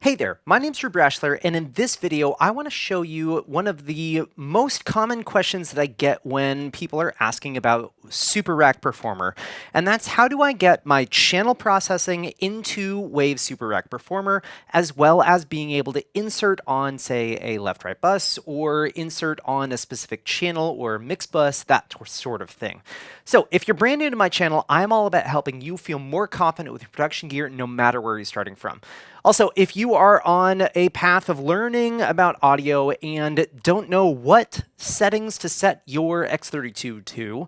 Hey there, my name's Brashler, and in this video, I want to show you one of the most common questions that I get when people are asking about SuperRack Performer, and that's how do I get my channel processing into Waves SuperRack Performer, as well as being able to insert on, say, a left-right bus, or insert on a specific channel or mix bus, that sort of thing. So if you're brand new to my channel, I'm all about helping you feel more confident with your production gear, no matter where you're starting from. Also, if you are on a path of learning about audio and don't know what settings to set your X32 to,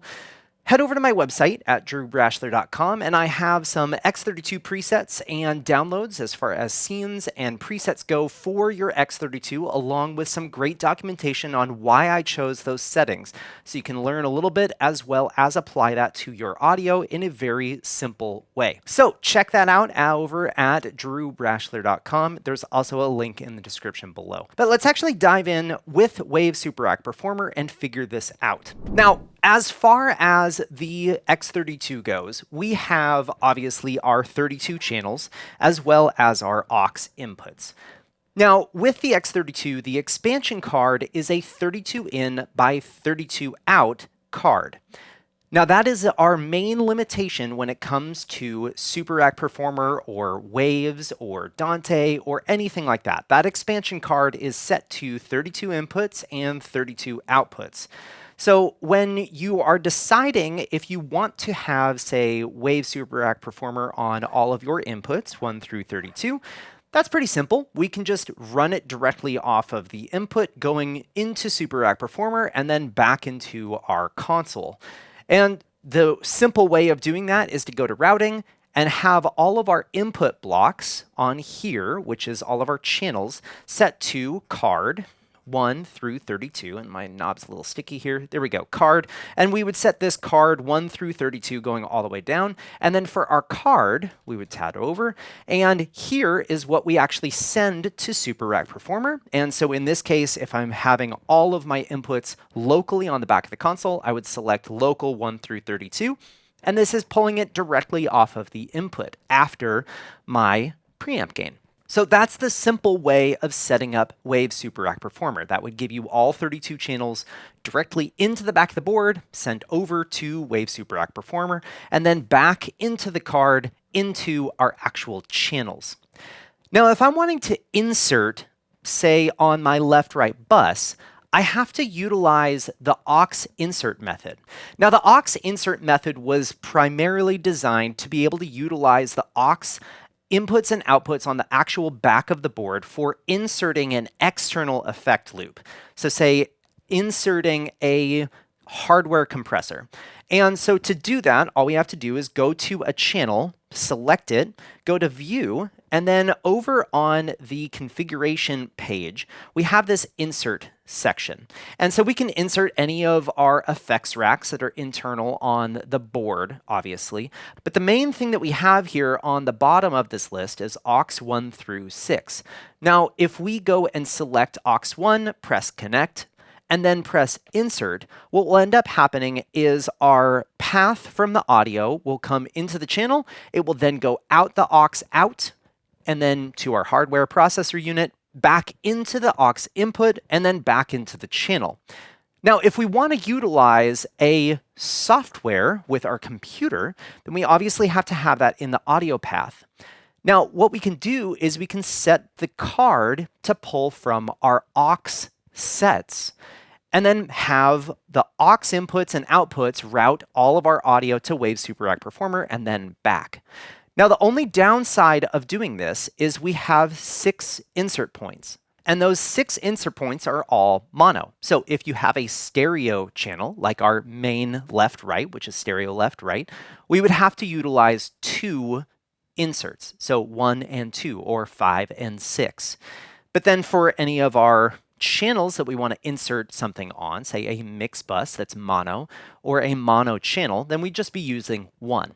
head over to my website at drewbrashler.com, and I have some X32 presets and downloads as far as scenes and presets go for your X32, along with some great documentation on why I chose those settings. So you can learn a little bit as well as apply that to your audio in a very simple way. So check that out over at drewbrashler.com. There's also a link in the description below. But let's actually dive in with Waves SuperRack Performer and figure this out. Now, as far as the X32 goes, we have obviously our 32 channels as well as our aux inputs. Now, with the X32, the expansion card is a 32 in by 32 out card. Now, that is our main limitation when it comes to SuperRack Performer or Waves or Dante or anything like that. That expansion card is set to 32 inputs and 32 outputs. So when you are deciding if you want to have, say, Waves SuperRack Performer on all of your inputs, 1 through 32, that's pretty simple. We can just run it directly off of the input going into SuperRack Performer and then back into our console. And the simple way of doing that is to go to routing and have all of our input blocks on here, which is all of our channels, set to card 1 through 32, and my knob's a little sticky here. There we go, card. And we would set this card 1 through 32 going all the way down. And then for our card, we would tab over. And here is what we actually send to SuperRack Performer. And so in this case, if I'm having all of my inputs locally on the back of the console, I would select local 1 through 32. And this is pulling it directly off of the input after my preamp gain. So that's the simple way of setting up Waves SuperRack Performer. That would give you all 32 channels directly into the back of the board, sent over to Waves SuperRack Performer, and then back into the card into our actual channels. Now, if I'm wanting to insert, say, on my left-right bus, I have to utilize the Aux Insert method. Now, the Aux Insert method was primarily designed to be able to utilize the aux inputs and outputs on the actual back of the board for inserting an external effect loop. So say inserting a hardware compressor. And so to do that, all we have to do is go to a channel, select it, go to View, and then over on the configuration page, we have this insert section. And so we can insert any of our effects racks that are internal on the board, obviously. But the main thing that we have here on the bottom of this list is aux 1 through 6. Now, if we go and select aux 1, press connect, and then press insert, what will end up happening is our path from the audio will come into the channel. It will then go out the aux out, and then to our hardware processor unit, back into the aux input, and then back into the channel. Now, if we want to utilize a software with our computer, then we obviously have to have that in the audio path. Now, what we can do is we can set the card to pull from our aux sets, and then have the aux inputs and outputs route all of our audio to Waves SuperRack Performer and then back. Now, the only downside of doing this is we have 6 insert points, and those 6 insert points are all mono. So if you have a stereo channel, like our main left-right, which is stereo left-right, we would have to utilize 2 inserts, so 1 and 2, or 5 and 6. But then for any of our channels that we want to insert something on, say a mix bus that's mono, or a mono channel, then we'd just be using 1.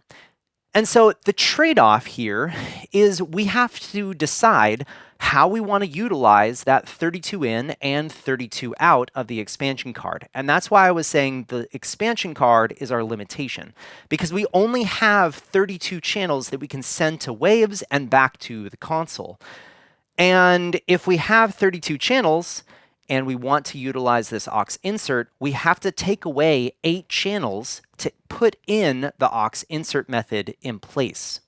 And so the trade-off here is we have to decide how we want to utilize that 32 in and 32 out of the expansion card. And that's why I was saying the expansion card is our limitation, because we only have 32 channels that we can send to Waves and back to the console. And if we have 32 channels and we want to utilize this aux insert, we have to take away 8 channels to put in the aux insert method in place.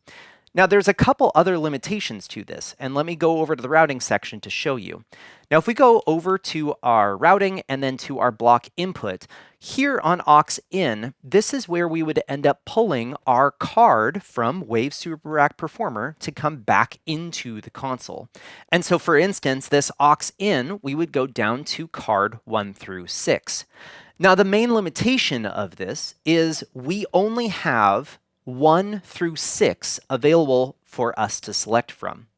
Now, there's a couple other limitations to this, and let me go over to the routing section to show you. Now, if we go over to our routing and then to our block input, here on aux in, this is where we would end up pulling our card from Waves SuperRack Performer to come back into the console. And so, for instance, this aux in, we would go down to card 1 through 6. Now, the main limitation of this is we only have 1 through 6 available for us to select from.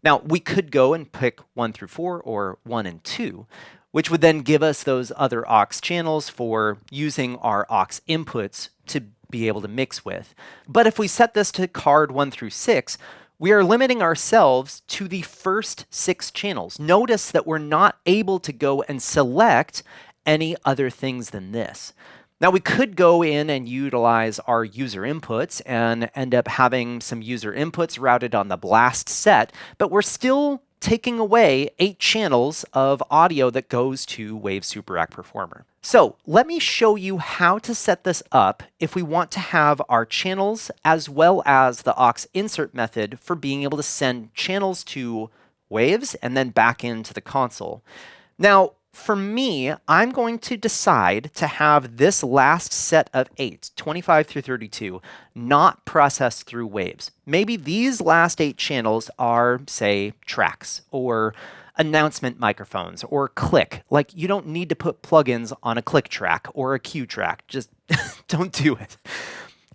Now, we could go and pick 1 through 4 or 1 and 2, which would then give us those other aux channels for using our aux inputs to be able to mix with. But if we set this to card 1 through 6, we are limiting ourselves to the first 6 channels. Notice that we're not able to go and select any other things than this. Now, we could go in and utilize our user inputs and end up having some user inputs routed on the blast set, but we're still taking away 8 channels of audio that goes to Waves SuperRack Performer. So let me show you how to set this up if we want to have our channels as well as the aux insert method for being able to send channels to Waves and then back into the console. Now, for me, I'm going to decide to have this last set of 8, 25 through 32, not processed through Waves. Maybe these last 8 channels are, say, tracks or announcement microphones or click. Like, you don't need to put plugins on a click track or a cue track. Just don't do it.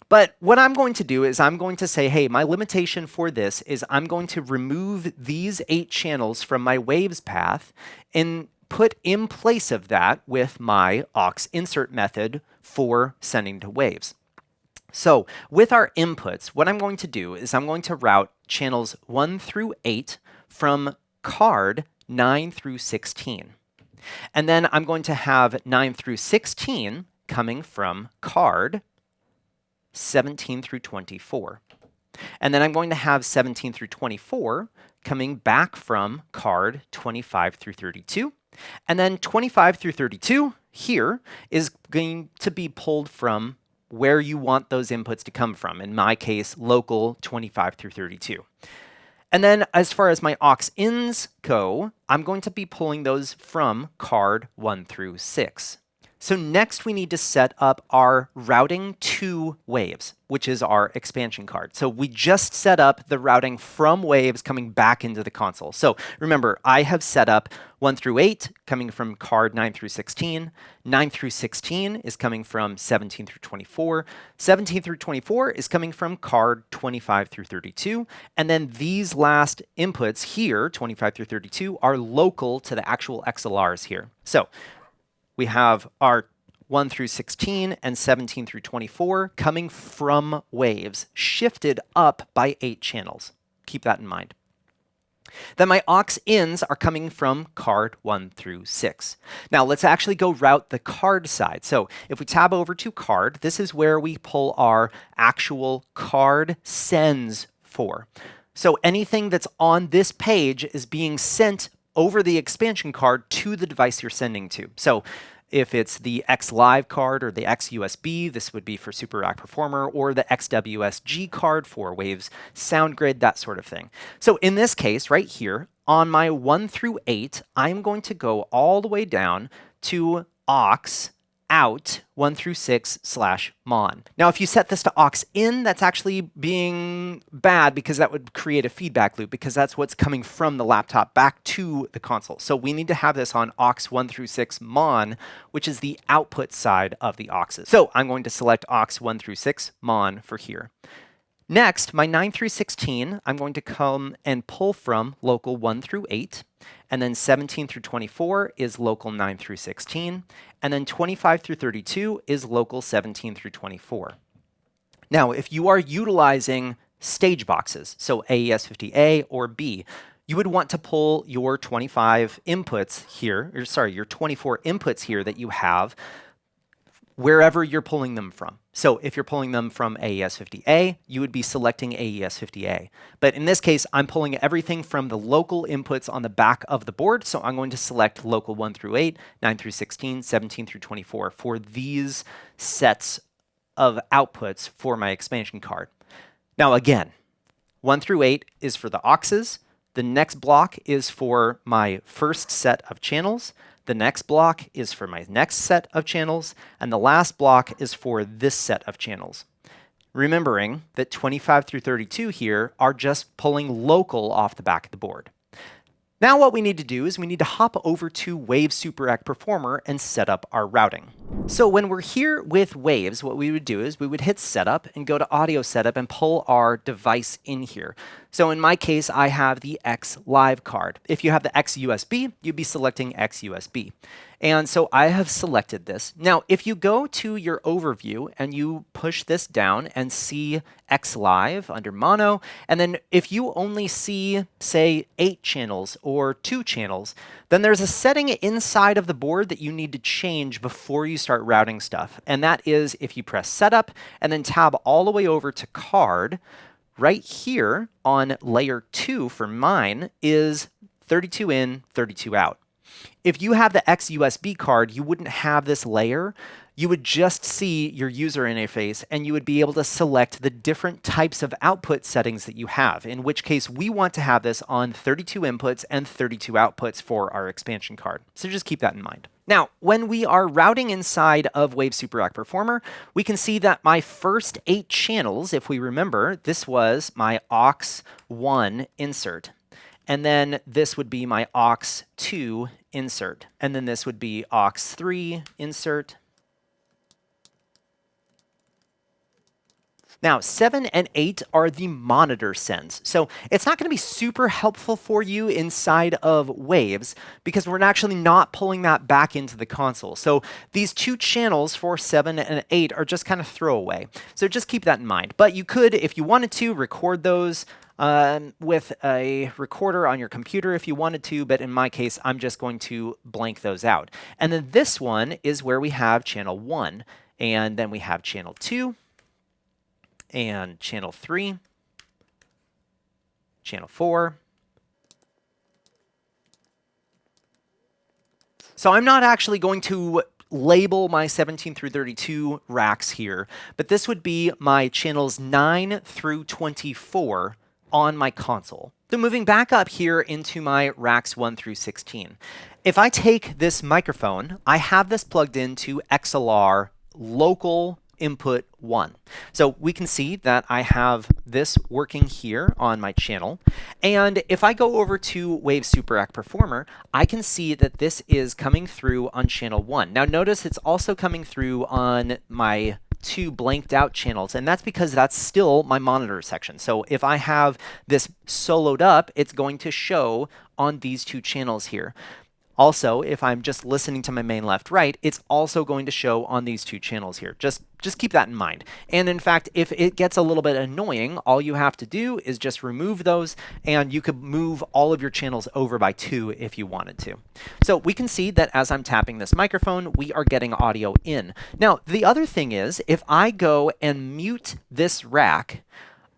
But what I'm going to do is I'm going to say, hey, my limitation for this is I'm going to remove these 8 channels from my Waves path and put in place of that with my aux insert method for sending to Waves. So with our inputs, what I'm going to do is I'm going to route channels 1 through 8 from card 9 through 16. And then I'm going to have 9 through 16 coming from card 17 through 24. And then I'm going to have 17 through 24 coming back from card 25 through 32. And then 25 through 32 here is going to be pulled from where you want those inputs to come from. In my case, local 25 through 32. And then as far as my aux ins go, I'm going to be pulling those from card 1 through 6. So next we need to set up our routing to Waves, which is our expansion card. So we just set up the routing from Waves coming back into the console. So remember, I have set up 1 through 8 coming from card 9 through 16. 9 through 16 is coming from 17 through 24. 17 through 24 is coming from card 25 through 32. And then these last inputs here, 25 through 32, are local to the actual XLRs here. So we have our 1 through 16 and 17 through 24 coming from Waves, shifted up by 8 channels. Keep that in mind. Then my aux ins are coming from card 1 through 6. Now let's actually go route the card side. So if we tab over to card, this is where we pull our actual card sends for. So anything that's on this page is being sent over the expansion card to the device you're sending to. So if it's the X Live card or the X USB, this would be for SuperRack Performer, or the XWSG card for Waves Sound Grid, that sort of thing. So in this case, right here, on my 1 through 8, I'm going to go all the way down to aux out 1 through 6/mon. Now, if you set this to aux in, that's actually being bad because that would create a feedback loop because that's what's coming from the laptop back to the console. So we need to have this on aux 1 through 6/mon, which is the output side of the auxes. So I'm going to select aux 1 through 6/mon for here. Next, my 9 through 16, I'm going to come and pull from local 1 through 8. And then 17 through 24 is local 9 through 16. And then 25 through 32 is local 17 through 24. Now, if you are utilizing stage boxes, so AES50A or B, you would want to pull your 25 inputs here, or sorry, your 24 inputs here that you have wherever you're pulling them from. So if you're pulling them from AES50A, you would be selecting AES50A. But in this case, I'm pulling everything from the local inputs on the back of the board. So I'm going to select local 1 through 8, 9 through 16, 17 through 24 for these sets of outputs for my expansion card. Now again, 1 through 8 is for the auxes. The next block is for my first set of channels. The next block is for my next set of channels, and the last block is for this set of channels. Remembering that 25 through 32 here are just pulling local off the back of the board. Now what we need to do is we need to hop over to Waves SuperRack Performer and set up our routing. So when we're here with Waves, what we would do is we would hit Setup and go to Audio Setup and pull our device in here. So in my case, I have the X Live card. If you have the X USB, you'd be selecting X USB. And so I have selected this. Now, if you go to your overview and you push this down and see X Live under mono, and then if you only see, say, 8 channels or 2 channels, then there's a setting inside of the board that you need to change before you start routing stuff. And that is if you press Setup and then tab all the way over to Card, right here on layer 2 for mine is 32 in, 32 out. If you have the X USB card, you wouldn't have this layer. You would just see your user interface and you would be able to select the different types of output settings that you have, in which case we want to have this on 32 inputs and 32 outputs for our expansion card. So just keep that in mind. Now, when we are routing inside of Waves SuperRack Performer, we can see that my first 8 channels, if we remember, this was my Aux 1 insert. And then this would be my Aux 2 insert. And then this would be Aux 3 insert. Now, 7 and 8 are the monitor sends. So it's not going to be super helpful for you inside of Waves because we're actually not pulling that back into the console. So these 2 channels for 7 and 8 are just kind of throwaway. So just keep that in mind. But you could, if you wanted to, record those with a recorder on your computer if you wanted to, but in my case, I'm just going to blank those out. And then this one is where we have channel 1, and then we have channel 2, and channel 3, channel 4. So I'm not actually going to label my 17 through 32 racks here, but this would be my channels 9 through 24 on my console. So moving back up here into my racks 1 through 16. If I take this microphone, I have this plugged into XLR local input 1. So we can see that I have this working here on my channel. And if I go over to Waves SuperRack Performer, I can see that this is coming through on channel 1. Now notice it's also coming through on my 2 blanked out channels, and that's because that's still my monitor section. So if I have this soloed up, it's going to show on these 2 channels here. Also, if I'm just listening to my main left-right, it's also going to show on these 2 channels here. Just keep that in mind. And in fact, if it gets a little bit annoying, all you have to do is just remove those, and you could move all of your channels over by 2 if you wanted to. So we can see that as I'm tapping this microphone, we are getting audio in. Now, the other thing is, if I go and mute this rack,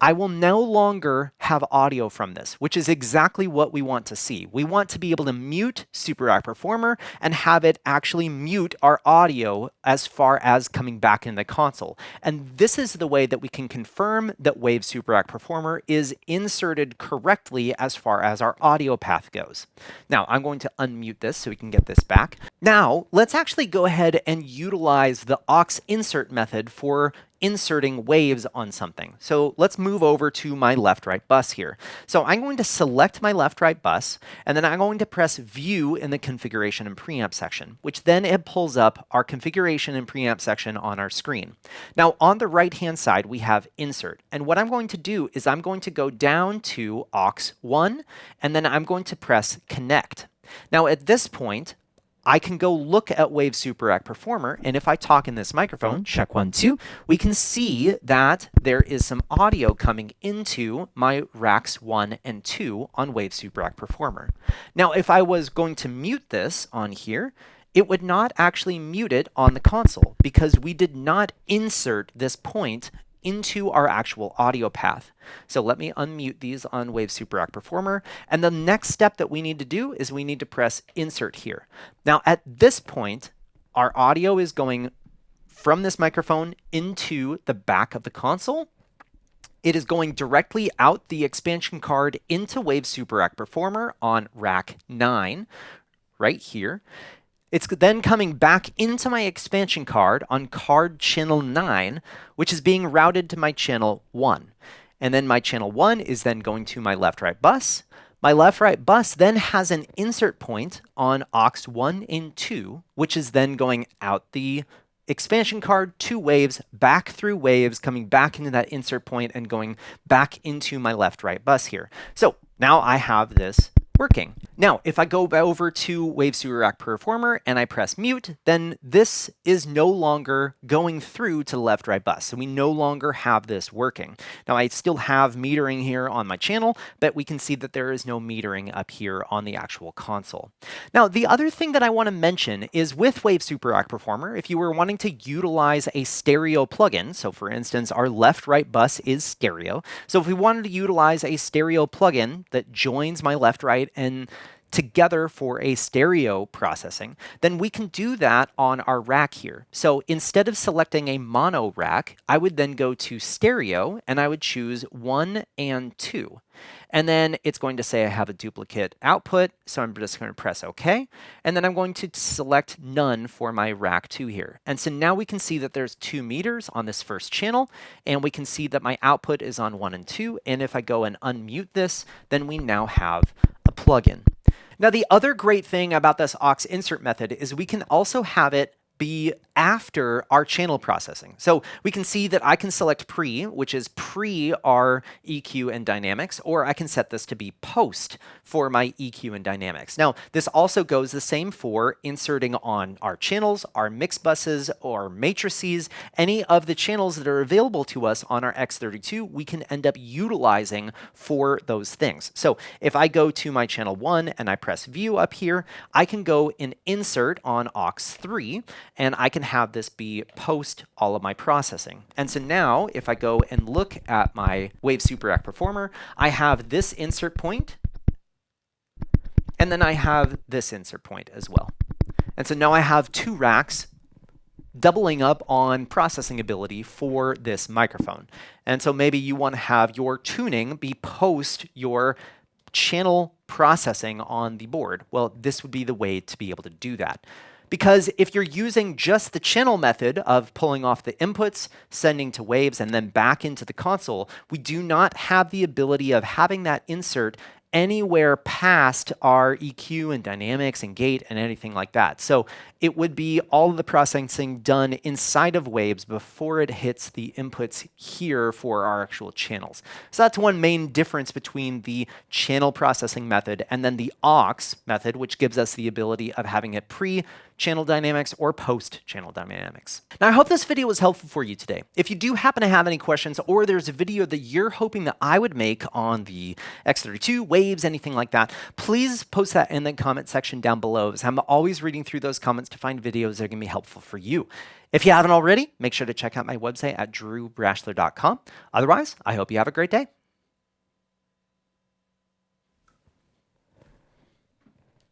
I will no longer have audio from this, which is exactly what we want to see. We want to be able to mute SuperRack Performer and have it actually mute our audio as far as coming back in the console. And this is the way that we can confirm that Waves SuperRack Performer is inserted correctly as far as our audio path goes. Now, I'm going to unmute this so we can get this back. Now, let's actually go ahead and utilize the Aux Insert method for inserting waves on something. So let's move over to my left-right bus here. So I'm going to select my left-right bus, and then I'm going to press View in the Configuration and Preamp section, which then it pulls up our Configuration and Preamp section on our screen. Now on the right-hand side, we have Insert. And what I'm going to do is I'm going to go down to Aux 1, and then I'm going to press Connect. Now at this point, I can go look at Waves SuperRack Performer, and if I talk in this microphone, check 1, 2, we can see that there is some audio coming into my racks 1 and 2 on Waves SuperRack Performer. Now, if I was going to mute this on here, it would not actually mute it on the console because we did not insert this point into our actual audio path. So let me unmute these on Waves SuperRack Performer. And the next step that we need to do is we need to press Insert here. Now at this point, our audio is going from this microphone into the back of the console. It is going directly out the expansion card into Waves SuperRack Performer on rack 9, right here. It's then coming back into my expansion card on card channel 9, which is being routed to my channel 1. And then my channel 1 is then going to my left-right bus. My left-right bus then has an insert point on aux 1 and 2, which is then going out the expansion card to Waves, back through Waves, coming back into that insert point and going back into my left-right bus here. So now I have this working. Now, if I go over to Waves SuperRack Performer and I press mute, then this is no longer going through to the left-right bus. So we no longer have this working. Now, I still have metering here on my channel, but we can see that there is no metering up here on the actual console. Now, the other thing that I want to mention is with Waves SuperRack Performer, if you were wanting to utilize a stereo plugin, so for instance, our left-right bus is stereo. So if we wanted to utilize a stereo plugin that joins my left-right and together for a stereo processing, then we can do that on our rack here. So instead of selecting a mono rack, I would then go to stereo and I would choose 1 and 2. And then it's going to say I have a duplicate output, so I'm just going to press OK. And then I'm going to select none for my rack 2 here. And so now we can see that there's 2 meters on this first channel, and we can see that my output is on 1 and 2. And if I go and unmute this, then we now have a plugin. Now, the other great thing about this Aux Insert method is we can also have it be after our channel processing. So we can see that I can select pre, which is pre our EQ and dynamics, or I can set this to be post for my EQ and dynamics. Now, this also goes the same for inserting on our channels, our mix buses, or matrices, any of the channels that are available to us on our X32, we can end up utilizing for those things. So if I go to my channel 1 and I press view up here, I can go and insert on aux 3, and I can have this be post all of my processing. And so now if I go and look at my Waves SuperRack Performer, I have this insert point, and then I have this insert point as well. And so now I have 2 racks doubling up on processing ability for this microphone. And so maybe you want to have your tuning be post your channel processing on the board. Well, this would be the way to be able to do that. Because if you're using just the channel method of pulling off the inputs, sending to Waves, and then back into the console, we do not have the ability of having that insert anywhere past our EQ and dynamics and gate and anything like that. So it would be all of the processing done inside of Waves before it hits the inputs here for our actual channels. So that's one main difference between the channel processing method and then the aux method, which gives us the ability of having it pre-channel dynamics or post-channel dynamics. Now, I hope this video was helpful for you today. If you do happen to have any questions, or there's a video that you're hoping that I would make on the X32, Waves, anything like that, please post that in the comment section down below, as I'm always reading through those comments to find videos that are going to be helpful for you. If you haven't already, make sure to check out my website at drewbrashler.com. Otherwise, I hope you have a great day.